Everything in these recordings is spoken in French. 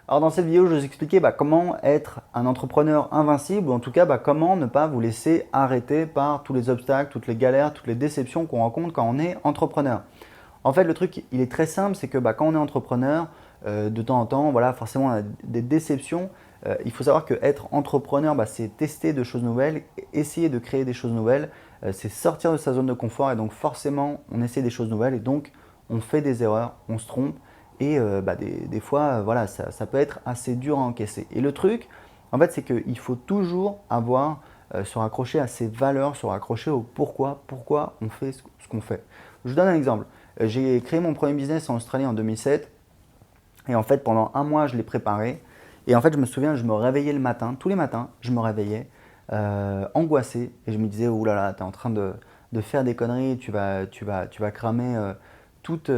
Alors dans cette vidéo, je vais vous expliquer comment être un entrepreneur invincible ou en tout cas comment ne pas vous laisser arrêter par tous les obstacles, toutes les galères, toutes les déceptions qu'on rencontre quand on est entrepreneur. En fait, le truc, il est très simple, c'est que quand on est entrepreneur, de temps en temps, voilà, forcément, on a des déceptions. Il faut savoir que être entrepreneur, c'est tester de choses nouvelles, essayer de créer des choses nouvelles, c'est sortir de sa zone de confort et donc forcément, on essaie des choses nouvelles et donc on fait des erreurs, on se trompe et des fois, voilà, ça peut être assez dur à encaisser. Et le truc, en fait, c'est qu'il faut toujours avoir, se raccrocher à ses valeurs, se raccrocher au pourquoi on fait ce qu'on fait. Je vous donne un exemple. J'ai créé mon premier business en Australie en 2007 et en fait pendant un mois je l'ai préparé et en fait je me souviens je me réveillais le matin, tous les matins je me réveillais angoissé et je me disais oh là là t'es en train de faire des conneries, tu vas cramer toutes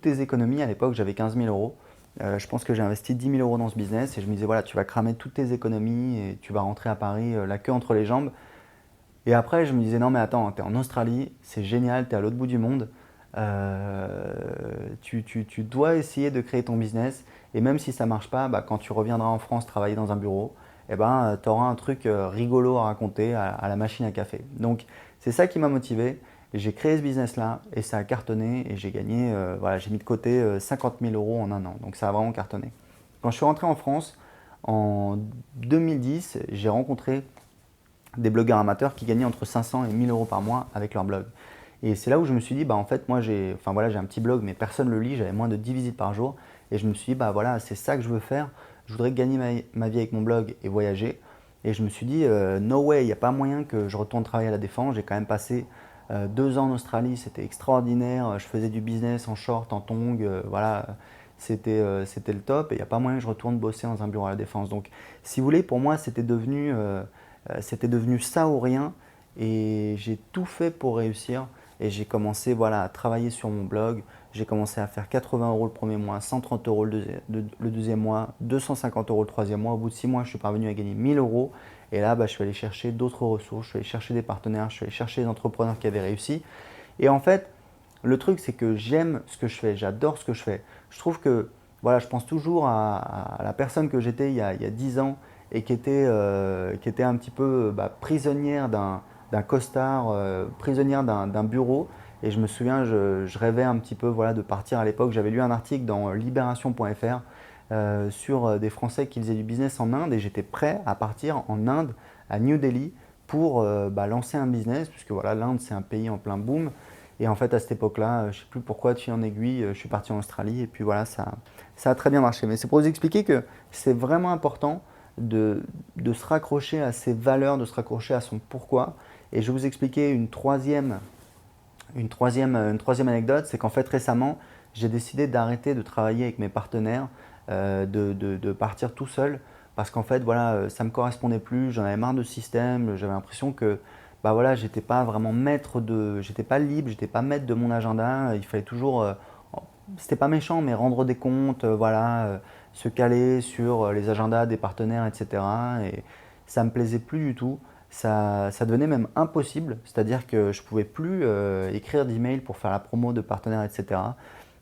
tes économies. À l'époque j'avais 15 000 euros. Je pense que j'ai investi 10 000 euros dans ce business et je me disais voilà tu vas cramer toutes tes économies et tu vas rentrer à Paris la queue entre les jambes. Et après, je me disais, non mais attends, t'es en Australie, c'est génial, t'es à l'autre bout du monde. Tu dois essayer de créer ton business. Et même si ça ne marche pas, quand tu reviendras en France travailler dans un bureau, tu auras un truc rigolo à raconter à la machine à café. Donc c'est ça qui m'a motivé. J'ai créé ce business-là et ça a cartonné et j'ai gagné, voilà, j'ai mis de côté 50 000 euros en un an. Donc ça a vraiment cartonné. Quand je suis rentré en France en 2010, j'ai rencontré des blogueurs amateurs qui gagnaient entre 500 et 1000 euros par mois avec leur blog. Et c'est là où je me suis dit, en fait, moi, j'ai un petit blog, mais personne ne le lit, j'avais moins de 10 visites par jour. Et je me suis dit, voilà, c'est ça que je veux faire. Je voudrais gagner ma vie avec mon blog et voyager. Et je me suis dit, no way, il n'y a pas moyen que je retourne travailler à la Défense. J'ai quand même passé 2 ans en Australie, c'était extraordinaire. Je faisais du business en short, en tongs, voilà, c'était le top. Et il n'y a pas moyen que je retourne bosser dans un bureau à la Défense. Donc, si vous voulez, pour moi, c'était devenu ça ou rien et j'ai tout fait pour réussir et j'ai commencé voilà, à travailler sur mon blog. J'ai commencé à faire 80 euros le premier mois, 130 euros le deuxième mois, 250 euros le troisième mois. Au bout de 6 mois, je suis parvenu à gagner 1000 euros. Et là, je suis allé chercher d'autres ressources, je suis allé chercher des partenaires, je suis allé chercher des entrepreneurs qui avaient réussi. Et en fait, le truc, c'est que j'aime ce que je fais, j'adore ce que je fais. Je trouve que, voilà, je pense toujours à la personne que j'étais il y a 10 ans et qui était un petit peu prisonnière d'un costard, prisonnière d'un bureau. Et je me souviens, je rêvais un petit peu voilà, de partir à l'époque. J'avais lu un article dans libération.fr sur des Français qui faisaient du business en Inde et j'étais prêt à partir en Inde, à New Delhi, pour lancer un business, puisque voilà, l'Inde c'est un pays en plein boom. Et en fait, à cette époque-là, je ne sais plus pourquoi, de fil en aiguille, je suis parti en Australie et puis voilà, ça a très bien marché. Mais c'est pour vous expliquer que c'est vraiment important de se raccrocher à ses valeurs, de se raccrocher à son pourquoi. Et je vais vous expliquer une troisième anecdote, c'est qu'en fait récemment, j'ai décidé d'arrêter de travailler avec mes partenaires, de partir tout seul, parce qu'en fait voilà, ça ne me correspondait plus, j'en avais marre de ce système, j'avais l'impression que voilà, j'étais pas vraiment j'étais pas libre, j'étais pas maître de mon agenda, il fallait toujours, c'était pas méchant, mais rendre des comptes, voilà, se caler sur les agendas des partenaires, etc. Et ça me plaisait plus du tout. Ça devenait même impossible, c'est-à-dire que je pouvais plus écrire d'email pour faire la promo de partenaires, etc.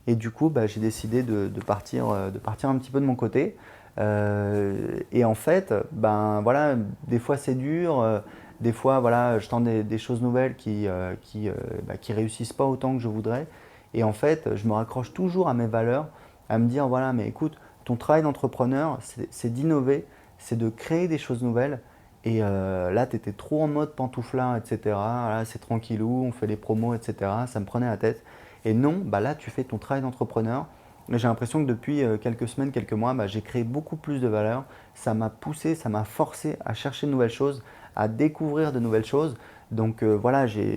Et du coup, j'ai décidé de partir un petit peu de mon côté. Et en fait, voilà, des fois c'est dur, des fois voilà, je tente des choses nouvelles qui réussissent pas autant que je voudrais. Et en fait, je me raccroche toujours à mes valeurs, à me dire voilà, mais écoute, ton travail d'entrepreneur, c'est d'innover, c'est de créer des choses nouvelles. Et là, tu étais trop en mode pantouflard, etc. Là, c'est tranquillou, on fait les promos, etc. Ça me prenait la tête. Et non, là, tu fais ton travail d'entrepreneur. J'ai l'impression que depuis quelques semaines, quelques mois, j'ai créé beaucoup plus de valeur. Ça m'a poussé, ça m'a forcé à chercher de nouvelles choses, à découvrir de nouvelles choses. Donc voilà, j'ai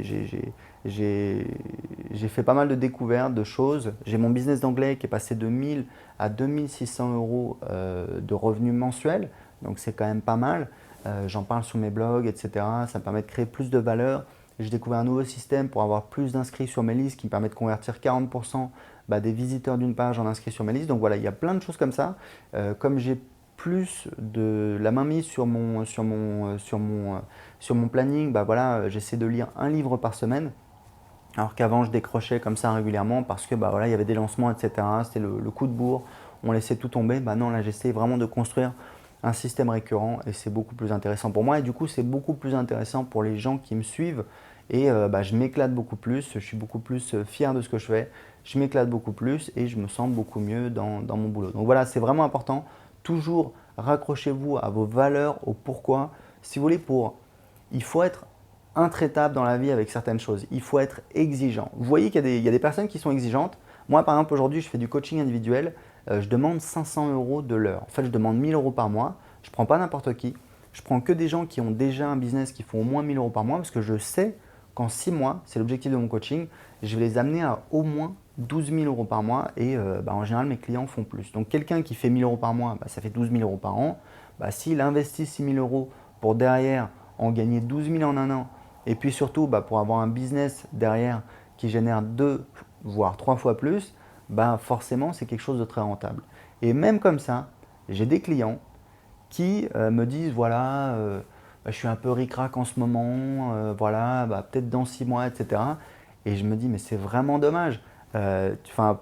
fait pas mal de découvertes, de choses. J'ai mon business d'anglais qui est passé de 1000 à 2600 euros de revenus mensuels. Donc c'est quand même pas mal. J'en parle sur mes blogs, etc. Ça me permet de créer plus de valeur. J'ai découvert un nouveau système pour avoir plus d'inscrits sur mes listes qui me permet de convertir 40% des visiteurs d'une page en inscrits sur mes listes. Donc voilà, il y a plein de choses comme ça. Comme j'ai plus de la mainmise sur mon planning, voilà, j'essaie de lire un livre par semaine. Alors qu'avant, je décrochais comme ça régulièrement parce que voilà, il y avait des lancements, etc. C'était le coup de bourre. on laissait tout tomber. Bah non, là j'essaie vraiment de construire un système récurrent et c'est beaucoup plus intéressant pour moi et du coup c'est beaucoup plus intéressant pour les gens qui me suivent et bah, je m'éclate beaucoup plus, je suis beaucoup plus fier de ce que je fais, je m'éclate beaucoup plus et je me sens beaucoup mieux dans mon boulot. Donc voilà, c'est vraiment important, toujours raccrochez-vous à vos valeurs, au pourquoi. Si vous voulez, il faut être intraitable dans la vie avec certaines choses, il faut être exigeant. Vous voyez qu'il y a des personnes qui sont exigeantes. Moi par exemple aujourd'hui je fais du coaching individuel. Je demande 500 € de l'heure. En fait, je demande 1000 € par mois. Je ne prends pas n'importe qui. Je prends que des gens qui ont déjà un business qui font au moins 1000 € par mois parce que je sais qu'en 6 mois, c'est l'objectif de mon coaching, je vais les amener à au moins 12 000 € par mois et bah, en général, mes clients font plus. Donc, quelqu'un qui fait 1000 € par mois, bah, ça fait 12 000 € par an. Bah, s'il investit 6 000 € pour derrière en gagner 12 000 en un an et puis surtout bah, pour avoir un business derrière qui génère 2 voire 3 fois plus, bah forcément c'est quelque chose de très rentable. Et même comme ça, j'ai des clients qui me disent voilà, bah, je suis un peu ric-rac en ce moment, voilà, bah, peut-être dans 6 mois, etc. Et je me dis mais c'est vraiment dommage.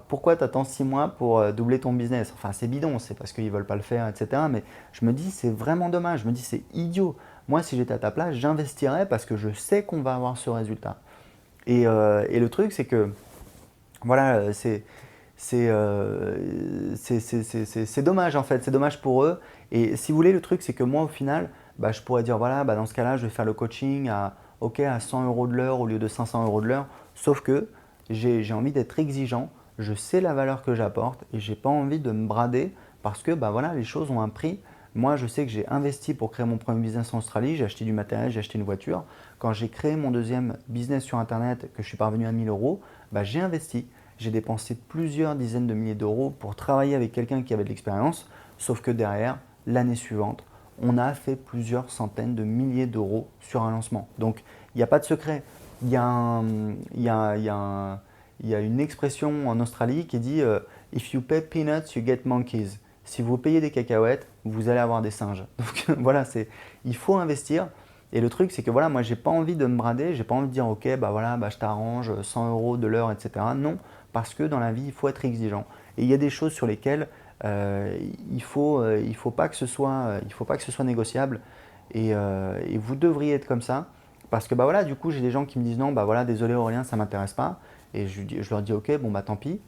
Pourquoi tu attends 6 mois pour doubler ton business? Enfin c'est bidon, c'est parce qu'ils ne veulent pas le faire, etc. Mais je me dis c'est vraiment dommage, je me dis c'est idiot. Moi si j'étais à ta place, j'investirais parce que je sais qu'on va avoir ce résultat. Et le truc c'est que voilà, c'est dommage en fait, c'est dommage pour eux. Et si vous voulez, le truc c'est que moi au final, bah, je pourrais dire voilà, bah, dans ce cas-là, je vais faire le coaching à 100 € de l'heure au lieu de 500 € de l'heure. Sauf que j'ai envie d'être exigeant, je sais la valeur que j'apporte et j'ai pas envie de me brader parce que bah, voilà, les choses ont un prix. Moi, je sais que j'ai investi pour créer mon premier business en Australie, j'ai acheté du matériel, j'ai acheté une voiture. Quand j'ai créé mon deuxième business sur Internet, que je suis parvenu à 1000 €, bah, j'ai investi. J'ai dépensé plusieurs dizaines de milliers d'euros pour travailler avec quelqu'un qui avait de l'expérience, sauf que derrière, l'année suivante, on a fait plusieurs centaines de milliers d'euros sur un lancement. Donc, il n'y a pas de secret. Il y a, une expression en Australie qui dit If you pay peanuts, you get monkeys. Si vous payez des cacahuètes, vous allez avoir des singes. Donc voilà, il faut investir. Et le truc, c'est que voilà, moi, j'ai pas envie de me brader, j'ai pas envie de dire ok, bah voilà, bah, je t'arrange 100 € de l'heure, etc. Non, parce que dans la vie, il faut être exigeant. Et il y a des choses sur lesquelles il faut pas que ce soit négociable. Et vous devriez être comme ça. Parce que bah voilà, du coup, j'ai des gens qui me disent non, bah voilà, désolé Aurélien, ça m'intéresse pas. Et je leur dis ok, bon bah tant pis.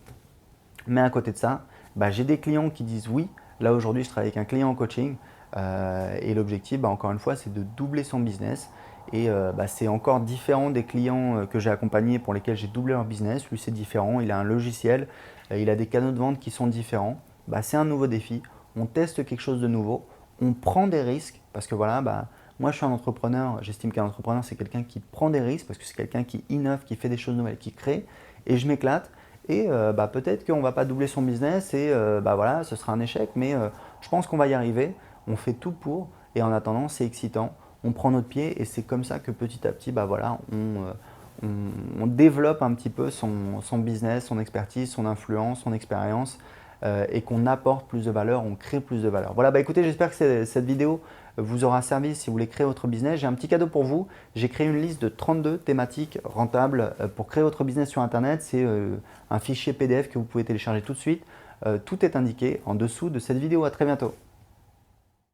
Mais à côté de ça, bah, j'ai des clients qui disent oui. Là aujourd'hui, je travaille avec un client en coaching et l'objectif, bah, encore une fois, c'est de doubler son business. Et bah, c'est encore différent des clients que j'ai accompagnés pour lesquels j'ai doublé leur business. Lui, c'est différent. Il a un logiciel, il a des canaux de vente qui sont différents. Bah, c'est un nouveau défi. On teste quelque chose de nouveau. On prend des risques parce que voilà, bah, moi, je suis un entrepreneur. J'estime qu'un entrepreneur, c'est quelqu'un qui prend des risques parce que c'est quelqu'un qui innove, qui fait des choses nouvelles, qui crée. Et je m'éclate. Et bah, peut-être qu'on ne va pas doubler son business et bah, voilà, ce sera un échec, mais je pense qu'on va y arriver. On fait tout pour et en attendant, c'est excitant. On prend notre pied et c'est comme ça que petit à petit, bah, voilà, on développe un petit peu son business, son expertise, son influence, son expérience et qu'on apporte plus de valeur, on crée plus de valeur. Voilà, bah, écoutez, j'espère que cette vidéo vous aura servi si vous voulez créer votre business. J'ai un petit cadeau pour vous. J'ai créé une liste de 32 thématiques rentables pour créer votre business sur Internet. C'est un fichier PDF que vous pouvez télécharger tout de suite. Tout est indiqué en dessous de cette vidéo. À très bientôt.